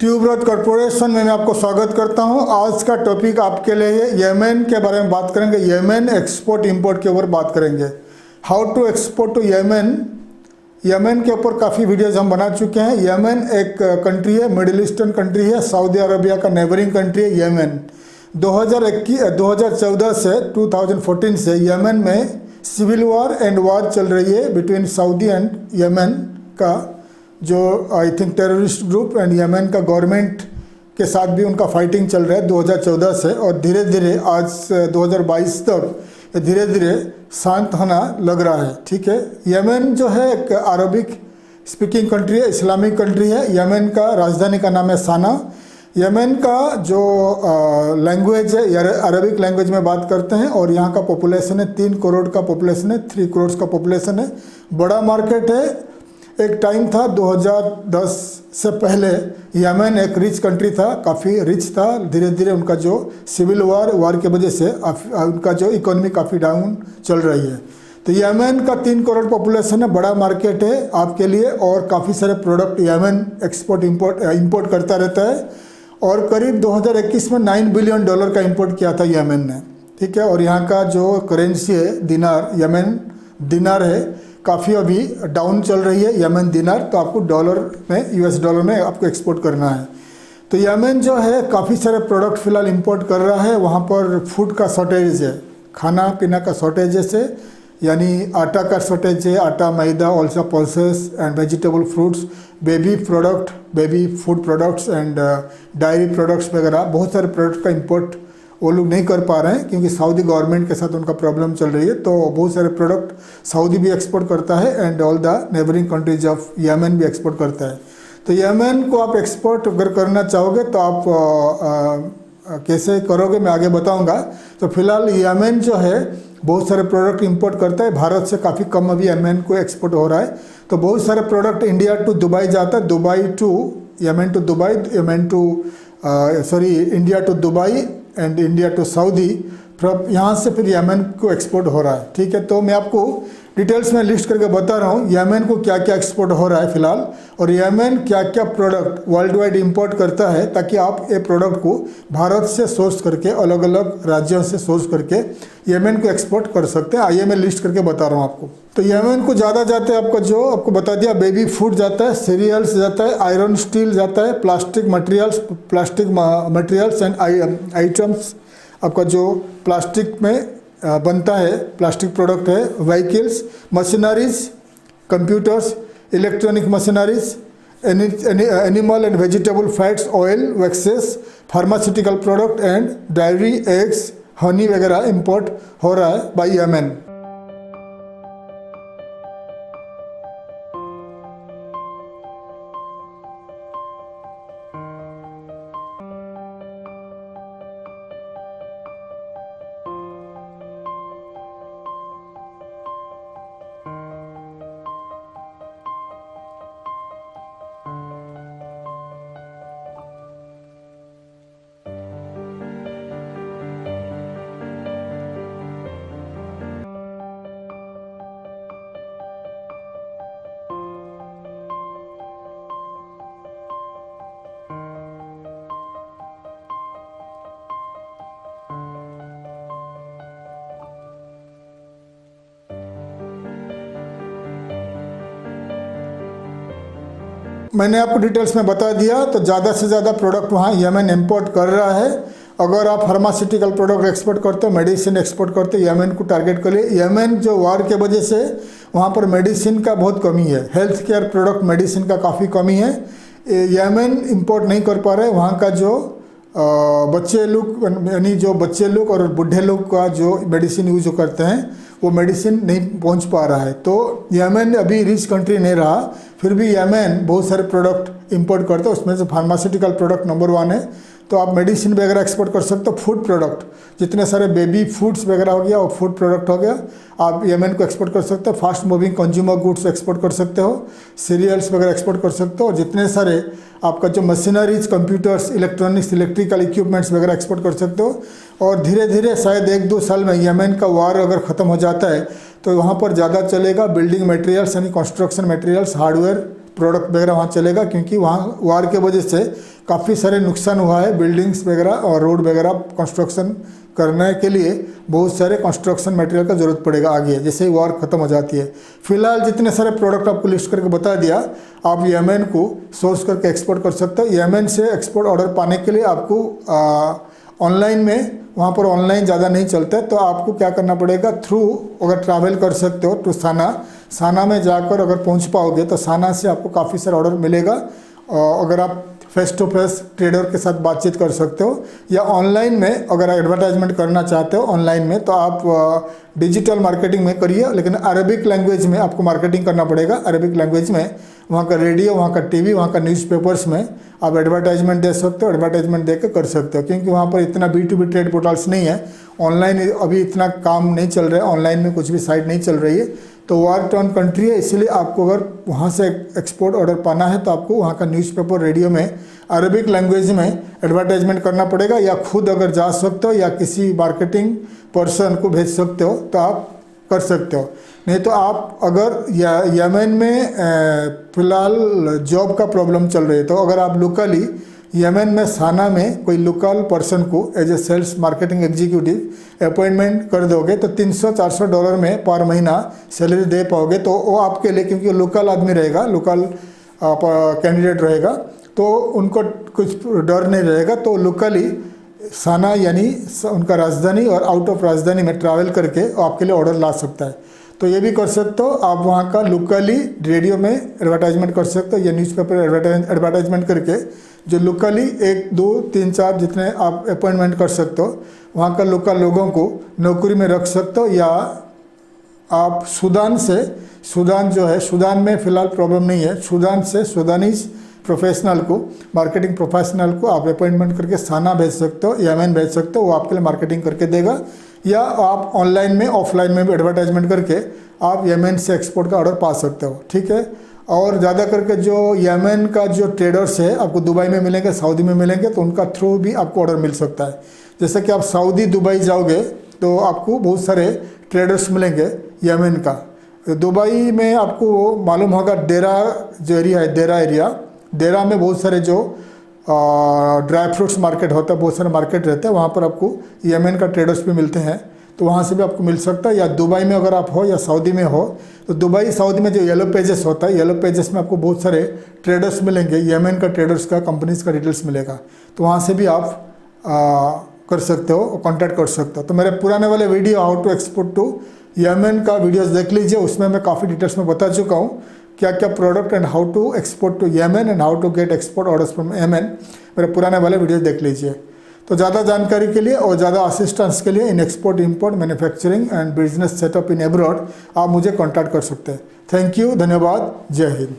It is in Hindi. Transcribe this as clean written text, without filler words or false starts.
ट्यूबरत कॉरपोरेशन में मैं आपको स्वागत करता हूं। आज का टॉपिक आपके लिए यमन के बारे में बात करेंगे। यमन एक्सपोर्ट इंपोर्ट के ऊपर बात करेंगे। How to export to Yemen. Yemen के ऊपर काफ़ी वीडियोज हम बना चुके हैं। यमन एक कंट्री है, मिडिल ईस्टर्न कंट्री है, सऊदी अरबिया का नेबरिंग कंट्री है यमन। 2014 से 2014 से यमन में सिविल वार चल रही है बिटवीन सऊदी एंड यमन का, जो I think terrorist group and Yemen का गवर्नमेंट के साथ भी उनका फाइटिंग चल रहा है 2014 से। और धीरे धीरे आज 2022 तक धीरे धीरे शांत होना लग रहा है। ठीक है, यमन जो है एक अरबिक स्पीकिंग कंट्री है, इस्लामिक कंट्री है। यमन का राजधानी का नाम है साना। यमन का जो लैंग्वेज है अरबिक लैंग्वेज में बात करते हैं और यहाँ का पॉपुलेशन है 3 करोड़ का पॉपुलेशन है, 3 करोड़ का पॉपुलेशन है। बड़ा मार्केट है। एक टाइम था 2010 से पहले यमन एक रिच कंट्री था, काफ़ी रिच था। धीरे धीरे उनका जो सिविल वार के वजह से उनका जो इकोनॉमी काफ़ी डाउन चल रही है। तो यमन का 3 करोड़ पॉपुलेशन है, बड़ा मार्केट है आपके लिए और काफ़ी सारे प्रोडक्ट यमन एक्सपोर्ट इंपोर्ट करता रहता है। और करीब 2021 में $9 बिलियन का इंपोर्ट किया था यमन ने। ठीक है, और यहाँ का जो करेंसी है दिनार, यमन दिनार है, काफ़ी अभी डाउन चल रही है यमन दिनार। तो आपको डॉलर में, यूएस डॉलर में आपको एक्सपोर्ट करना है। तो यमन जो है काफ़ी सारे प्रोडक्ट फिलहाल इंपोर्ट कर रहा है। वहाँ पर फूड का शॉर्टेज है, खाना पीना का शॉर्टेज है, यानी आटा का शॉर्टेज है, आटा, मैदा, also pulses and vegetable fruits, baby product, baby food products and dairy products वगैरह बहुत सारे प्रोडक्ट का इंपोर्ट वो लोग नहीं कर पा रहे हैं क्योंकि सऊदी गवर्नमेंट के साथ उनका प्रॉब्लम चल रही है। तो बहुत सारे प्रोडक्ट सऊदी भी एक्सपोर्ट करता है and all the neighbouring countries of Yemen भी एक्सपोर्ट करता है। तो यमन को आप एक्सपोर्ट अगर करना चाहोगे तो आप कैसे करोगे मैं आगे बताऊंगा। तो फिलहाल यमन जो है बहुत सारे प्रोडक्ट इंपोर्ट करता है, भारत से काफ़ी कम अभी यमन को एक्सपोर्ट हो रहा है। तो बहुत सारे प्रोडक्ट इंडिया टू दुबई जाता है, Dubai to Yemen to Dubai, Yemen to India to Dubai and India to Saudi, यहाँ से फिर यमन को एक्सपोर्ट हो रहा है। ठीक है, तो मैं आपको डिटेल्स में लिस्ट करके बता रहा हूँ यमन को क्या क्या एक्सपोर्ट हो रहा है फिलहाल और यमन क्या क्या प्रोडक्ट वर्ल्ड वाइड इंपोर्ट करता है, ताकि आप ये प्रोडक्ट को भारत से सोर्स करके, अलग अलग राज्यों से सोर्स करके यमन को एक्सपोर्ट कर सकते हैं। आइए मैं लिस्ट करके बता रहा हूँ आपको। तो यमन को ज़्यादा जाते हैं, आपको बता दिया, बेबी फूड जाता है, सीरियल्स जाता है, आयरन स्टील जाता है, प्लास्टिक मटेरियल्स एंड आइटम्स, आपका जो प्लास्टिक में बनता है, प्लास्टिक प्रोडक्ट है, vehicles, machineries, computers, electronic machineries, animal and vegetable fats, oil, waxes, pharmaceutical product and diary, eggs, Honey वगैरह इंपोर्ट हो रहा है बाय यमन। मैंने आपको डिटेल्स में बता दिया। तो ज़्यादा से ज़्यादा प्रोडक्ट वहाँ यमन इंपोर्ट कर रहा है। अगर आप फार्मास्यूटिकल प्रोडक्ट एक्सपोर्ट करते हो, मेडिसिन एक्सपोर्ट करते हो, यमन को टारगेट कर लिए। यमन जो वार के वजह से वहाँ पर मेडिसिन का बहुत कमी है, हेल्थ केयर प्रोडक्ट मेडिसिन का काफ़ी कमी है। यमन इंपोर्ट नहीं कर पा रहे। वहाँ का जो बच्चे लोग, यानी जो बच्चे लोग और बूढ़े लोग का जो मेडिसिन यूज करते हैं वो मेडिसिन नहीं पहुंच पा रहा है। तो यमन अभी रिच कंट्री नहीं रहा, फिर भी यमन बहुत सारे प्रोडक्ट इंपोर्ट करता है, उसमें से फार्मास्यूटिकल प्रोडक्ट नंबर 1 है। तो आप मेडिसिन वगैरह एक्सपोर्ट कर सकते हो। फूड प्रोडक्ट, जितने सारे बेबी फूड्स वगैरह हो गया और फूड प्रोडक्ट हो गया, आप यमन को एक्सपोर्ट कर सकते हो। Fast moving consumer goods export कर सकते हो, सीरियल्स वगैरह एक्सपोर्ट कर सकते हो। जितने सारे आपका जो machineries, computers, electronics, electrical equipments वगैरह एक्सपोर्ट कर सकते हो। और धीरे धीरे शायद 1-2 साल में यमन का वार अगर ख़त्म हो जाता है तो वहाँ पर ज़्यादा चलेगा बिल्डिंग मटेरियल्स यानी कंस्ट्रक्शन मटेरियल्स, हार्डवेयर प्रोडक्ट वगैरह वहाँ चलेगा, क्योंकि वहाँ वार के वजह से काफ़ी सारे नुकसान हुआ है। बिल्डिंग्स वगैरह और रोड वगैरह कंस्ट्रक्शन करने के लिए बहुत सारे कंस्ट्रक्शन मटेरियल का ज़रूरत पड़ेगा आगे, जैसे ही वॉर ख़त्म हो जाती है। फिलहाल जितने सारे प्रोडक्ट आपको लिस्ट करके बता दिया, आप यमन को सोर्स करके एक्सपोर्ट कर सकते हो। यमन से एक्सपोर्ट ऑर्डर पाने के लिए आपको ऑनलाइन में, वहाँ पर ऑनलाइन ज़्यादा नहीं चलता, तो आपको क्या करना पड़ेगा, थ्रू अगर ट्रैवल कर सकते हो तो साना में जाकर अगर पहुँच पाओगे तो साना से आपको काफ़ी सारा ऑर्डर मिलेगा। अगर आप फेस टू फेस ट्रेडर के साथ बातचीत कर सकते हो, या ऑनलाइन में अगर एडवर्टाइजमेंट करना चाहते हो ऑनलाइन में, तो आप डिजिटल मार्केटिंग में करिए, लेकिन अरबिक लैंग्वेज में आपको मार्केटिंग करना पड़ेगा। अरबिक लैंग्वेज में वहाँ का रेडियो, वहाँ का टीवी, वहाँ का न्यूज़पेपर्स में आप एडवर्टाइजमेंट दे सकते हो, एडवर्टाइजमेंट दे कर सकते हो, क्योंकि वहाँ पर इतना B2B ट्रेड पोर्टल्स नहीं है। ऑनलाइन अभी इतना काम नहीं चल रहा है, ऑनलाइन में कुछ भी साइट नहीं चल रही है, तो वार टर्न कंट्री है, इसलिए आपको अगर वहाँ से एक्सपोर्ट ऑर्डर पाना है तो आपको वहाँ का न्यूज़पेपर, रेडियो में अरबिक लैंग्वेज में एडवर्टाइजमेंट करना पड़ेगा, या खुद अगर जा सकते हो या किसी मार्केटिंग पर्सन को भेज सकते हो तो आप कर सकते हो। नहीं तो आप अगर यमन में फ़िलहाल जॉब का प्रॉब्लम चल रही है, तो अगर आप लोकली यमन में साना में कोई लोकल पर्सन को as a sales marketing executive appointment कर दोगे तो $300-400 में पर महीना सैलरी दे पाओगे। तो वो आपके लिए, क्योंकि लोकल आदमी रहेगा, लोकल कैंडिडेट रहेगा, तो उनको कुछ डर नहीं रहेगा। तो लोकली साना यानी उनका राजधानी और आउट ऑफ राजधानी में ट्रैवल करके आपके लिए ऑर्डर ला सकता है। तो ये भी कर सकते हो आप, वहाँ का लोकली रेडियो में एडवर्टाइजमेंट कर सकते हो या न्यूज़पेपर एडवर्टाइजमेंट करके, जो लोकली 1, 2, 3, 4 जितने आप अपॉइंटमेंट कर सकते हो, वहाँ का लोकल लोगों को नौकरी में रख सकते हो। या आप सूडान जो है, सूडान में फ़िलहाल प्रॉब्लम नहीं है, सूडान से सूडानीज प्रोफेशनल को, मार्केटिंग प्रोफेशनल को आप अपॉइंटमेंट करके साना भेज सकते हो, यमन भेज सकते हो, वो आपके लिए मार्केटिंग करके देगा। या आप ऑनलाइन में, ऑफलाइन में भी एडवर्टाइजमेंट करके आप यमन से एक्सपोर्ट का ऑर्डर पा सकते हो, ठीक है। और ज़्यादा करके जो यमन का जो ट्रेडर्स है आपको दुबई में मिलेंगे, सऊदी में मिलेंगे, तो उनका थ्रू भी आपको ऑर्डर मिल सकता है। जैसे कि आप सऊदी दुबई जाओगे तो आपको बहुत सारे ट्रेडर्स मिलेंगे यमन का। दुबई में आपको मालूम होगा डेरा जो एरिया है, डेरा में बहुत सारे जो ड्राई फ्रूट्स मार्केट होता है, बहुत सारे मार्केट रहते हैं, वहाँ पर आपको यमन का ट्रेडर्स भी मिलते हैं, तो वहाँ से भी आपको मिल सकता है। या दुबई में अगर आप हो या सऊदी में हो, तो दुबई सऊदी में जो येलो पेजेस होता है, येलो पेजेस में आपको बहुत सारे ट्रेडर्स मिलेंगे, यमन का ट्रेडर्स का, कंपनीज का डिटेल्स मिलेगा, तो वहाँ से भी आप कर सकते हो, कांटेक्ट कर सकते हो। तो मेरे पुराने वाले video how to export to Yemen का वीडियोस देख लीजिए, उसमें मैं काफ़ी डिटेल्स में बता चुका हूँ क्या क्या product and how to export to Yemen and how to get export orders from Yemen, मेरे पुराने वाले वीडियो देख लीजिए। तो ज़्यादा जानकारी के लिए और ज़्यादा असिस्टेंस के लिए in export, import, manufacturing and business setup in abroad आप मुझे कॉन्टैक्ट कर सकते हैं। थैंक यू, धन्यवाद, जय हिंद।